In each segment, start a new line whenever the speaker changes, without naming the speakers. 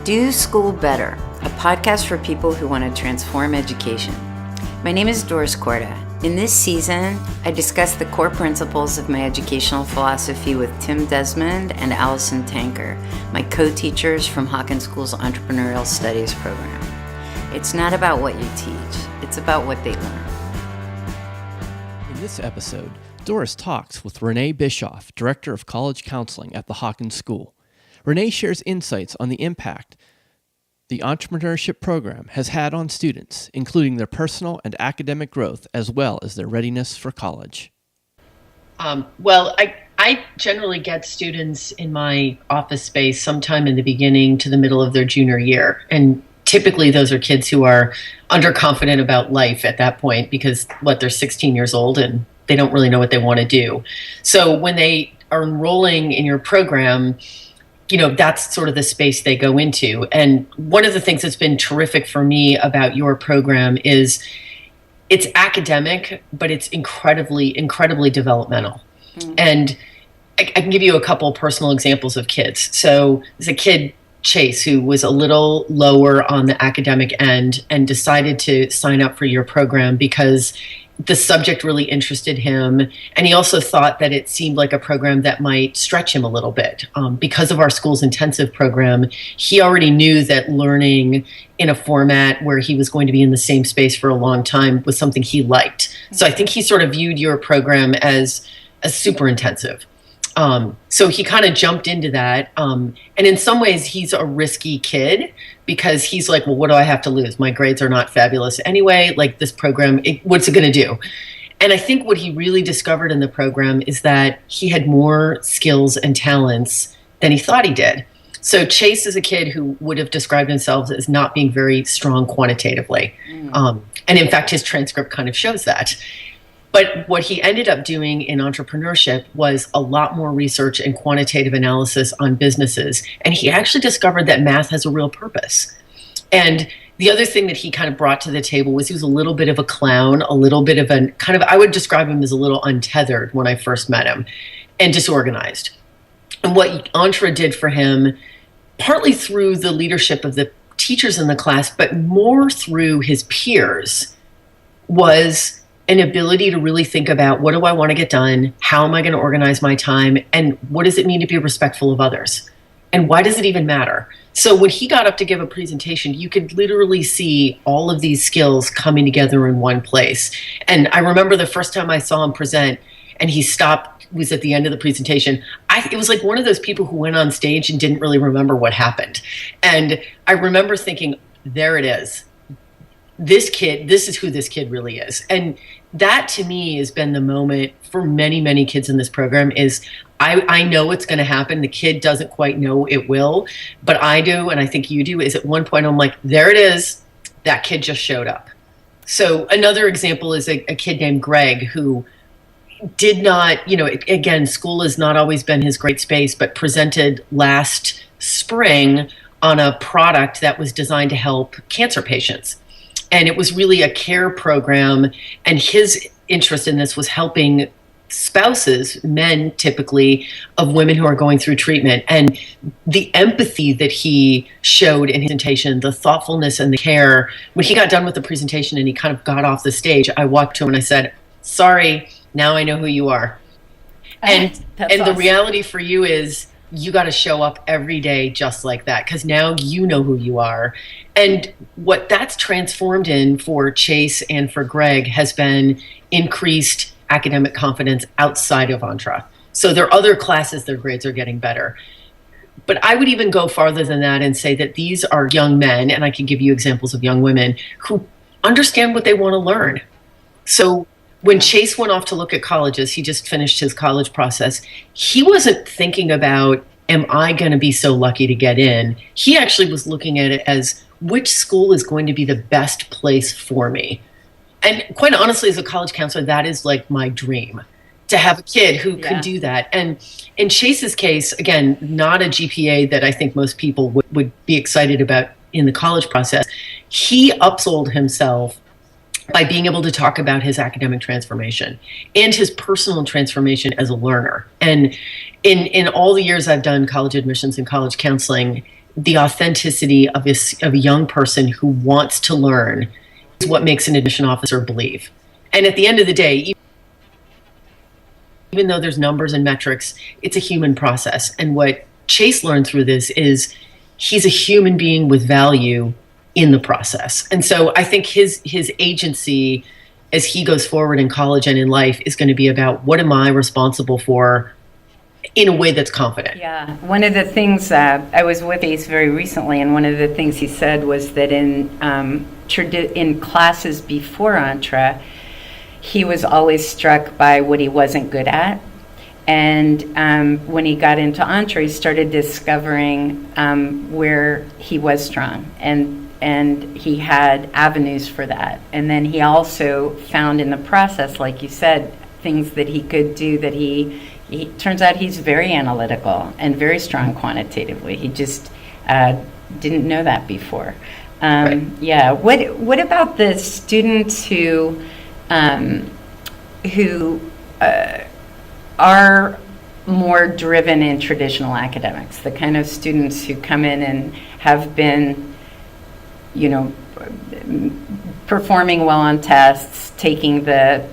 Do School Better, a podcast for people who want to transform education. My name is Doris. In this season, I discuss the core principles of my educational philosophy with Tim Desmond and Allison Tanker, my co-teachers from Hawken School's Entrepreneurial Studies program. It's not about what you teach, it's about what they learn.
In this episode, Doris talks with Renee Bischoff, Director of College Counseling at the Hawken School. Renee shares insights on the impact the entrepreneurship program has had on students, including their personal and academic growth, as well as their readiness for college.
I generally get students in my office space sometime in the beginning to the middle of their junior year. And typically those are kids who are underconfident about life at that point because, they're 16 years old and they don't really know what they want to do. So when they are enrolling in your program, that's sort of the space they go into. And one of the things that's been terrific for me about your program is it's academic, but it's incredibly, incredibly developmental. Mm-hmm. And I can give you a couple personal examples of kids. So there's a kid, Chase, who was a little lower on the academic end and decided to sign up for your program because the subject really interested him. And he also thought that it seemed like a program that might stretch him a little bit. Because of our school's intensive program, he already knew that learning in a format where he was going to be in the same space for a long time was something he liked. So I think he sort of viewed your program as super intensive. So he kind of jumped into that. And in some ways, he's a risky kid because he's like, well, what do I have to lose? My grades are not fabulous anyway. Like this program, what's it going to do? And I think what he really discovered in the program is that he had more skills and talents than he thought he did. So Chase is a kid who would have described himself as not being very strong quantitatively. And in fact, his transcript kind of shows that. But what he ended up doing in entrepreneurship was a lot more research and quantitative analysis on businesses. And he actually discovered that math has a real purpose. And the other thing that he kind of brought to the table was he was a little bit of a clown, a little bit of I would describe him as a little untethered when I first met him, and disorganized. And what Entre did for him, partly through the leadership of the teachers in the class, but more through his peers, was an ability to really think about what do I want to get done? How am I going to organize my time? And what does it mean to be respectful of others? And why does it even matter? So when he got up to give a presentation, you could literally see all of these skills coming together in one place. And I remember the first time I saw him present and he stopped, was at the end of the presentation. It was like one of those people who went on stage and didn't really remember what happened. And I remember thinking, there it is. This is who this kid really is. And that to me has been the moment for many, many kids in this program is I know it's going to happen. The kid doesn't quite know it will, but I do. And I think you do is at one point I'm like, there it is. That kid just showed up. So another example is a kid named Greg who did not, again, school has not always been his great space, but presented last spring on a product that was designed to help cancer patients. And it was really a care program. And his interest in this was helping spouses, men typically, of women who are going through treatment. And the empathy that he showed in his presentation, the thoughtfulness and the care, when he got done with the presentation and he kind of got off the stage, I walked to him and I said, sorry, now I know who you are. And awesome. The reality for you is you got to show up every day just like that because now you know who you are. And what that's transformed in for Chase and for Greg has been increased academic confidence outside of Entre. So there are other classes, their grades are getting better. But I would even go farther than that and say that these are young men, and I can give you examples of young women, who understand what they want to learn. So when Chase went off to look at colleges, he just finished his college process. He wasn't thinking about, am I going to be so lucky to get in? He actually was looking at it as, which school is going to be the best place for me? And quite honestly, as a college counselor, that is like my dream, to have a kid who can do that. And in Chase's case, again, not a GPA that I think most people would be excited about in the college process. He upsold himself by being able to talk about his academic transformation and his personal transformation as a learner. And in all the years I've done college admissions and college counseling, the authenticity of a young person who wants to learn is what makes an admission officer believe. And at the end of the day, even though there's numbers and metrics, it's a human process. And what Chase learned through this is he's a human being with value in the process. And so I think his agency as he goes forward in college and in life is going to be about, what am I responsible for in a way that's confident.
Yeah. One of the things, I was with Ace very recently, and one of the things he said was that in classes before Entre, he was always struck by what he wasn't good at. And when he got into Entre, he started discovering where he was strong, and he had avenues for that. And then he also found in the process, like you said, things that he could do that he turns out he's very analytical and very strong quantitatively. He just didn't know that before.
Right.
Yeah. What about the students who are more driven in traditional academics, the kind of students who come in and have been, performing well on tests, taking the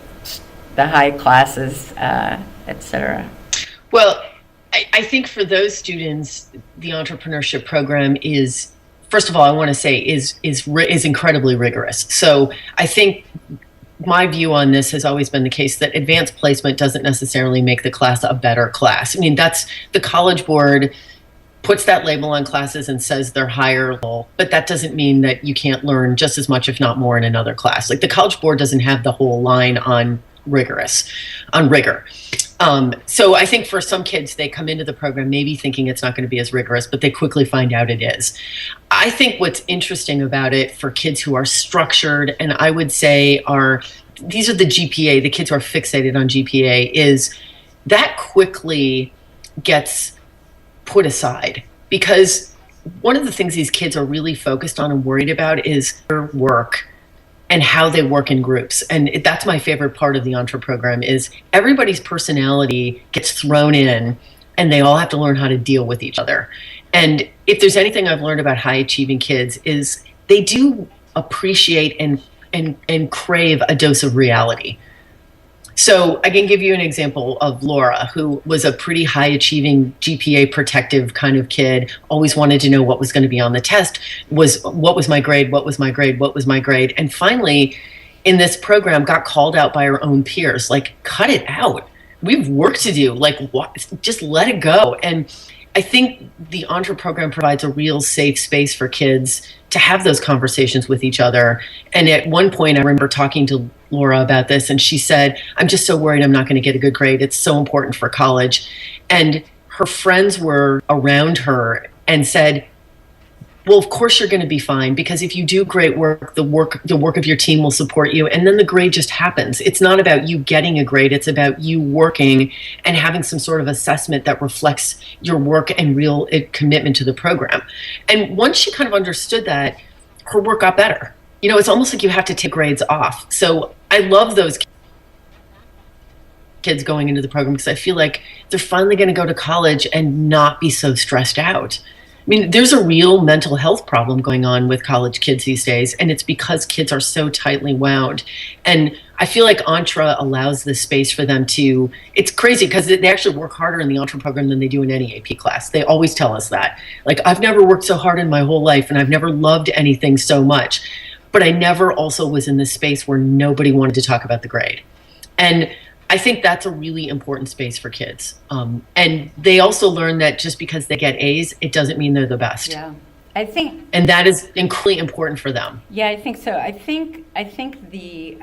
high classes, et cetera?
Well, I think for those students, the entrepreneurship program is, first of all, I want to say is incredibly rigorous. So I think my view on this has always been the case that advanced placement doesn't necessarily make the class a better class. I mean, that's the College Board puts that label on classes and says they're higher level, but that doesn't mean that you can't learn just as much, if not more, in another class. Like, the College Board doesn't have the whole line on rigor. So I think for some kids, they come into the program maybe thinking it's not going to be as rigorous, but they quickly find out it is. I think what's interesting about it for kids who are structured, and I would say these are the GPA, the kids who are fixated on GPA, is that quickly gets put aside, because one of the things these kids are really focused on and worried about is their work and how they work in groups. And that's my favorite part of the Entre program, is everybody's personality gets thrown in and they all have to learn how to deal with each other. And if there's anything I've learned about high achieving kids, is they do appreciate and crave a dose of reality. So I can give you an example of Laura, who was a pretty high achieving GPA protective kind of kid, always wanted to know what was going to be on the test, what was my grade, and finally in this program got called out by her own peers, like, cut it out. We have work to do, like, what? Just let it go. And I think the Entre program provides a real safe space for kids to have those conversations with each other. And at one point, I remember talking to Laura about this, and she said, I'm just so worried I'm not going to get a good grade. It's so important for college. And her friends were around her and said, well, of course you're going to be fine, because if you do great work, the work of your team will support you, and then the grade just happens. It's not about you getting a grade. It's about you working and having some sort of assessment that reflects your work and real commitment to the program. And once she kind of understood that, her work got better. It's almost like you have to take grades off. So I love those kids going into the program, because I feel like they're finally going to go to college and not be so stressed out. I mean, there's a real mental health problem going on with college kids these days, and it's because kids are so tightly wound. And I feel like Entre allows this space for them to, it's crazy because they actually work harder in the Entre program than they do in any AP class. They always tell us that. Like, I've never worked so hard in my whole life, and I've never loved anything so much, but I never also was in this space where nobody wanted to talk about the grade. And I think that's a really important space for kids. And they also learn that just because they get A's, it doesn't mean they're the best.
Yeah, I think.
And that is incredibly important for them.
Yeah, I think so. I think the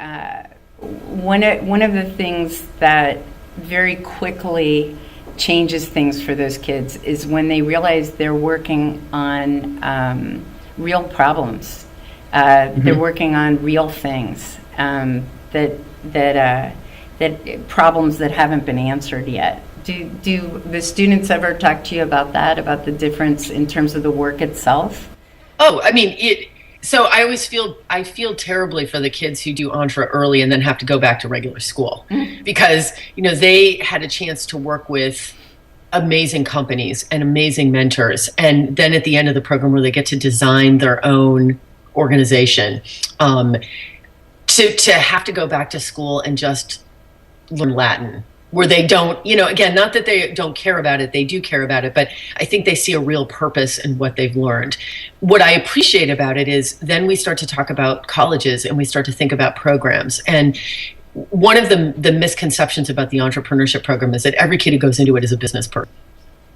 one of the things that very quickly changes things for those kids is when they realize they're working on real problems. They're working on real things that problems that haven't been answered yet. Do the students ever talk to you about that, about the difference in terms of the work itself?
Oh, I mean, so I always feel terribly for the kids who do Entre early and then have to go back to regular school, because they had a chance to work with amazing companies and amazing mentors. And then at the end of the program where they get to design their own organization, to have to go back to school and just learn Latin, where they don't, again, not that they don't care about it, they do care about it, but I think they see a real purpose in what they've learned. What I appreciate about it is then we start to talk about colleges and we start to think about programs. And one of the misconceptions about the entrepreneurship program is that every kid who goes into it is a business person.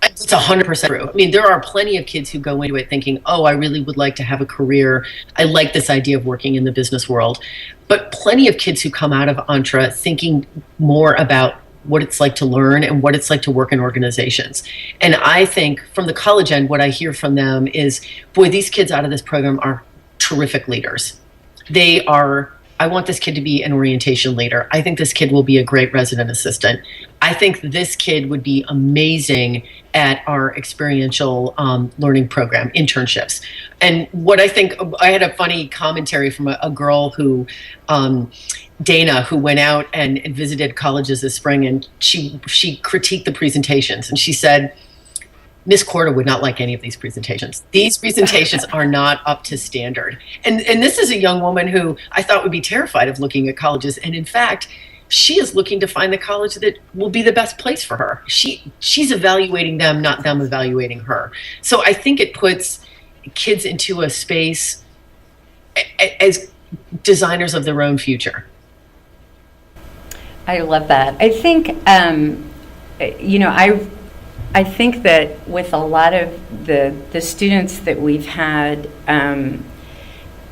It's 100% true. I mean, there are plenty of kids who go into it thinking, oh, I really would like to have a career. I like this idea of working in the business world. But plenty of kids who come out of Entre thinking more about what it's like to learn and what it's like to work in organizations. And I think from the college end, what I hear from them is, boy, these kids out of this program are terrific leaders. I want this kid to be an orientation leader. I think this kid will be a great resident assistant. I think this kid would be amazing at our experiential learning program, internships. And what I think, I had a funny commentary from a girl who, Dana, who went out and visited colleges this spring, and she critiqued the presentations. And she said, Miss Corda would not like any of these presentations. These presentations are not up to standard. And this is a young woman who I thought would be terrified of looking at colleges. And in fact, she is looking to find the college that will be the best place for her. She's evaluating them, not them evaluating her. So I think it puts kids into a space as designers of their own future.
I love that. I think, I think that with a lot of the students that we've had,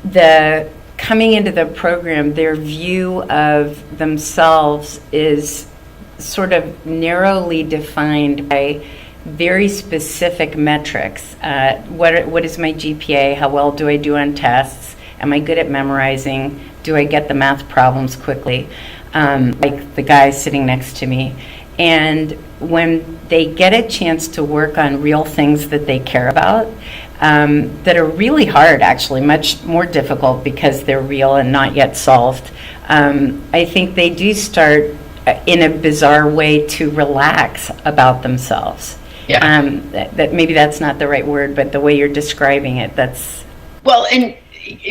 the coming into the program, their view of themselves is sort of narrowly defined by very specific metrics. What is my GPA? How well do I do on tests? Am I good at memorizing? Do I get the math problems quickly? Like the guy sitting next to me. And when they get a chance to work on real things that they care about, that are really hard, actually, much more difficult because they're real and not yet solved, I think they do start in a bizarre way to relax about themselves.
Yeah.
That maybe that's not the right word, but the way you're describing it, that's...
Well, and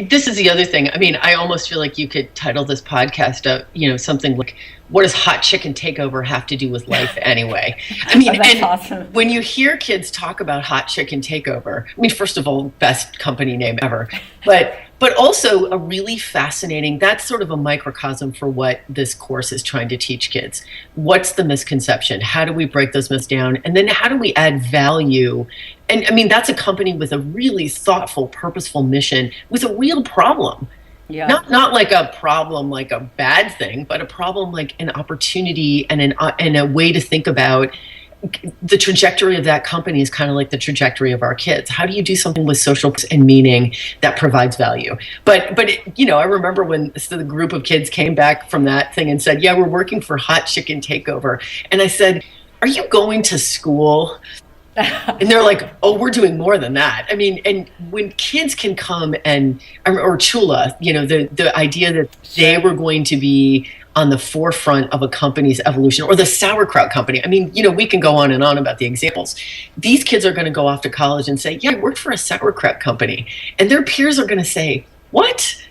this is the other thing. I mean, I almost feel like you could title this podcast something like, what does hot chicken takeover have to do with life anyway? I mean,
that's awesome.
When you hear kids talk about hot chicken takeover, I mean, first of all, best company name ever, but also a really fascinating, that's sort of a microcosm for what this course is trying to teach kids. What's the misconception? How do we break those myths down? And then how do we add value? And I mean, that's a company with a really thoughtful, purposeful mission with a real problem. Yeah. Not like a problem, like a bad thing, but a problem like an opportunity and a way to think about the trajectory of that company is kind of like the trajectory of our kids. How do you do something with social and meaning that provides value? But I remember when the group of kids came back from that thing and said, yeah, we're working for Hot Chicken Takeover. And I said, are you going to school? And they're like, oh, we're doing more than that. I mean, and when kids can come or Chula, the idea that they were going to be on the forefront of a company's evolution, or the sauerkraut company. I mean, we can go on and on about the examples. These kids are going to go off to college and say, yeah, I worked for a sauerkraut company. And their peers are going to say, what?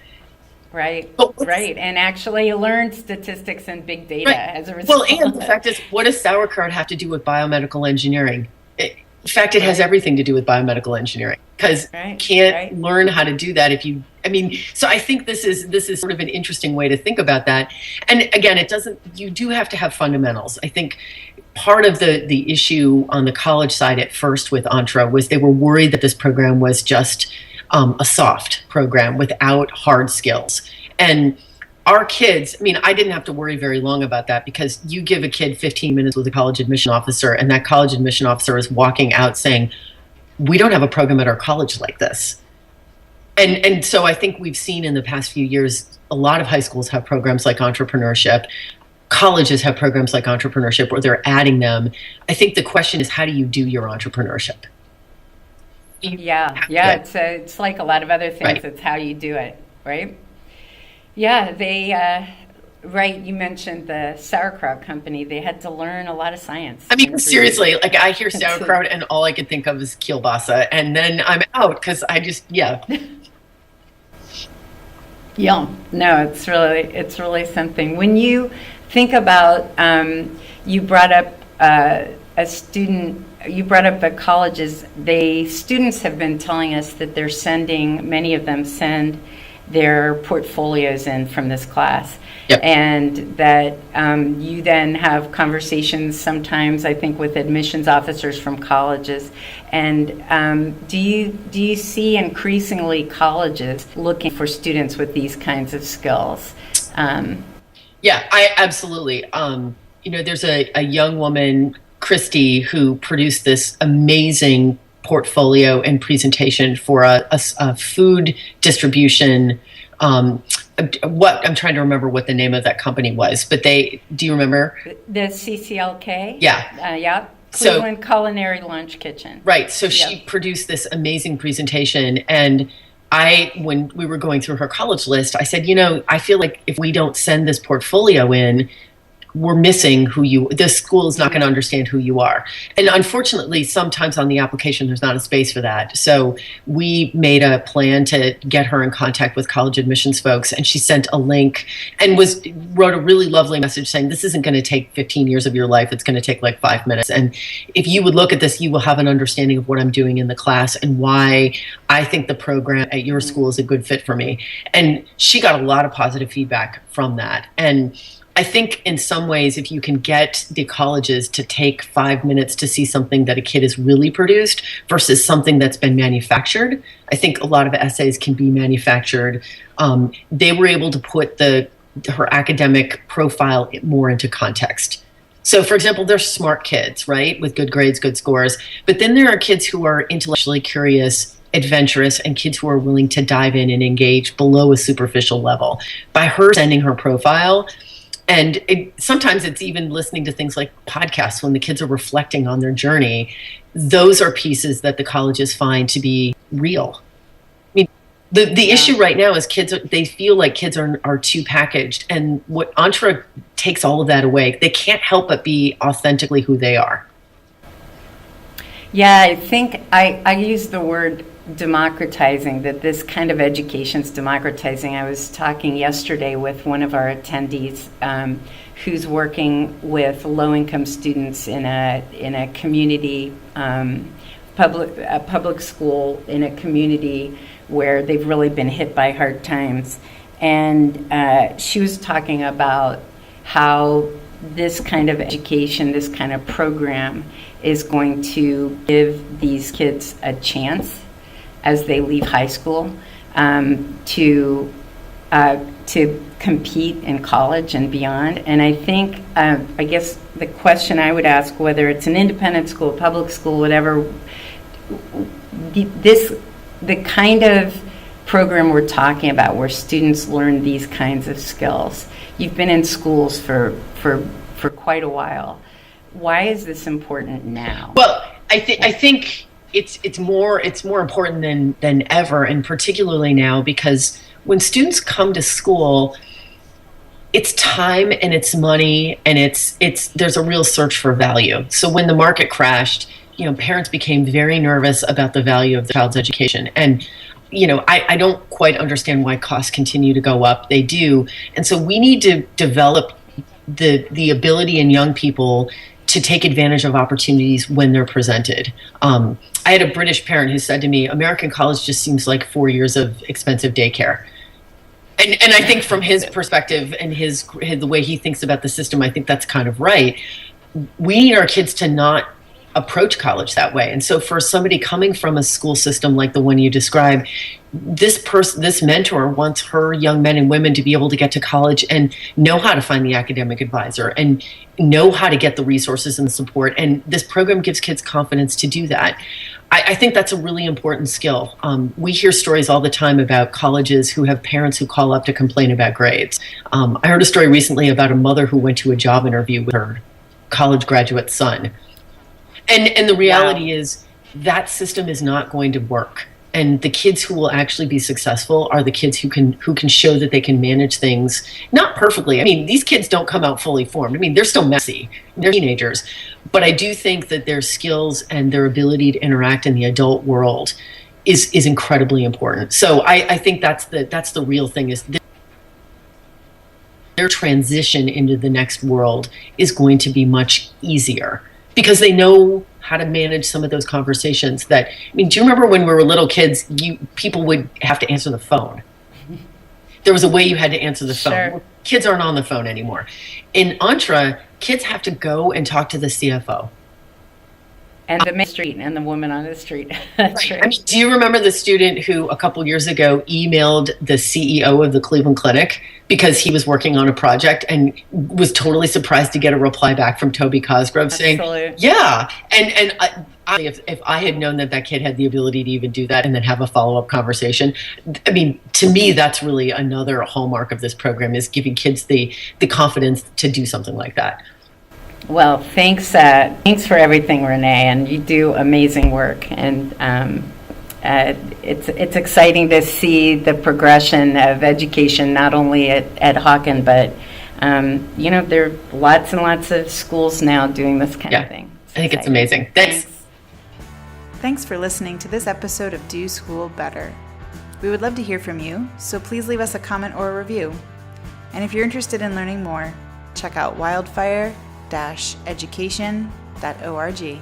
Right, right. And actually learn statistics and big data as a result.
Well, and the fact is, what does sauerkraut have to do with biomedical engineering? In fact, it has everything to do with biomedical engineering, because you can't learn how to do that so I think this is sort of an interesting way to think about that. And again, you do have to have fundamentals. I think part of the issue on the college side at first with Entre was they were worried that this program was just a soft program without hard skills. And our kids, I mean, I didn't have to worry very long about that, because you give a kid 15 minutes with a college admission officer, and that college admission officer is walking out saying, we don't have a program at our college like this. And so I think we've seen in the past few years, a lot of high schools have programs like entrepreneurship. Colleges have programs like entrepreneurship where they're adding them. I think the question is, how do you do your entrepreneurship?
Yeah. It's like a lot of other things. Right. It's how you do it, right? Yeah, right, you mentioned the sauerkraut company. They had to learn a lot of science.
I mean, seriously, like I hear sauerkraut and all I could think of is kielbasa, and then I'm out because I just, yeah.
Yum. No, it's really something. When you think about, you brought up you brought up the colleges. Students have been telling us that many of them send their portfolios in from this class.
Yep.
And that you then have conversations sometimes, I think, with admissions officers from colleges. And do you see increasingly colleges looking for students with these kinds of skills?
Yeah, I absolutely. There's a young woman, Christy, who produced this amazing portfolio and presentation for a food distribution. I'm trying to remember what the name of that company was, but do you remember?
The CCLK?
Yeah.
Yeah. Cleveland Culinary Lunch Kitchen.
Right. So she produced this amazing presentation, and when we were going through her college list, I said, I feel like if we don't send this portfolio in, we're missing the school is not going to understand who you are. And unfortunately, sometimes on the application, there's not a space for that. So we made a plan to get her in contact with college admissions folks. And she sent a link and wrote a really lovely message saying, this isn't going to take 15 years of your life. It's going to take like 5 minutes. And if you would look at this, you will have an understanding of what I'm doing in the class and why I think the program at your school is a good fit for me. And she got a lot of positive feedback from that. And I think in some ways, if you can get the colleges to take 5 minutes to see something that a kid has really produced versus something that's been manufactured, I think a lot of essays can be manufactured. They were able to put her academic profile more into context. So, for example, they're smart kids, right, with good grades, good scores. But then there are kids who are intellectually curious, adventurous, and kids who are willing to dive in and engage below a superficial level. By her sending her profile, and sometimes it's even listening to things like podcasts when the kids are reflecting on their journey. Those are pieces that the colleges find to be real. I mean, the issue right now is they feel like kids are too packaged. And what Entre takes all of that away. They can't help but be authentically who they are.
Yeah, I think I use the word democratizing, that this kind of education is democratizing. I was talking yesterday with one of our attendees who's working with low-income students in a community public school in a community where they've really been hit by hard times. And she was talking about how this kind of education, this kind of program is going to give these kids a chance as they leave high school to compete in college and beyond. And I think, I guess the question I would ask, whether it's an independent school, public school, whatever, the kind of program we're talking about where students learn these kinds of skills. You've been in schools for quite a while. Why is this important now?
Well, I think it's more important than ever, and particularly now because when students come to school, it's time and it's money and there's a real search for value. So when the market crashed, parents became very nervous about the value of the child's education. And I don't quite understand why costs continue to go up. They do. And so we need to develop the ability in young people to take advantage of opportunities when they're presented. I had a British parent who said to me, American college just seems like 4 years of expensive daycare. And I think from his perspective and the way he thinks about the system, I think that's kind of right. We need our kids to not approach college that way. And so for somebody coming from a school system like the one you described, this mentor wants her young men and women to be able to get to college and know how to find the academic advisor and know how to get the resources and the support. And this program gives kids confidence to do that. I think that's a really important skill. We hear stories all the time about colleges who have parents who call up to complain about grades. I heard a story recently about a mother who went to a job interview with her college graduate son. And the reality is that system is not going to work. And the kids who will actually be successful are the kids who can show that they can manage things, not perfectly. I mean, these kids don't come out fully formed. I mean, they're still messy. They're teenagers. But I do think that their skills and their ability to interact in the adult world is incredibly important. So I think that's the real thing, is their transition into the next world is going to be much easier because they know how to manage some of those conversations that, I mean, do you remember when we were little kids, people would have to answer the phone? There was a way you had to answer the phone.
Sure.
Kids aren't on the phone anymore. In Entra, kids have to go and talk to the CFO.
And the main street and the woman on the street. That's
right. I mean, do you remember the student who a couple years ago emailed the CEO of the Cleveland Clinic because he was working on a project and was totally surprised to get a reply back from Toby Cosgrove saying, yeah. And if I had known that kid had the ability to even do that and then have a follow-up conversation, I mean, to me, that's really another hallmark of this program, is giving kids the confidence to do something like that.
Well, thanks for everything, Renee, and you do amazing work. And it's exciting to see the progression of education, not only at Hawken, but there are lots and lots of schools now doing this kind of thing.
I think it's amazing. Thanks.
Thanks for listening to this episode of Do School Better. We would love to hear from you, so please leave us a comment or a review. And if you're interested in learning more, check out wildfire-education.org.